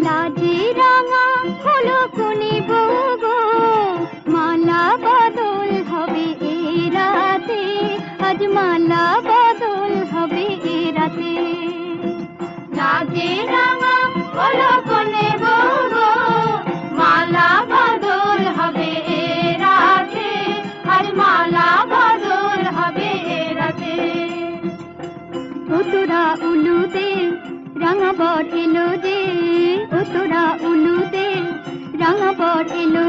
লাজে রাঙা হলো কোনে বউ গো, মালা বদল হবে এ রাতে, আজ মালা বদল হবে এ রাতে। লাজে রাঙা হলো কোনে বউ গো, মালা বদল হবে এ রাতে, আজ মালা বদল হবে এ রাতে। তোরা উলুতে রাঙা বট এলো যে, ও তোরা উলুতে রাঙা বট এলো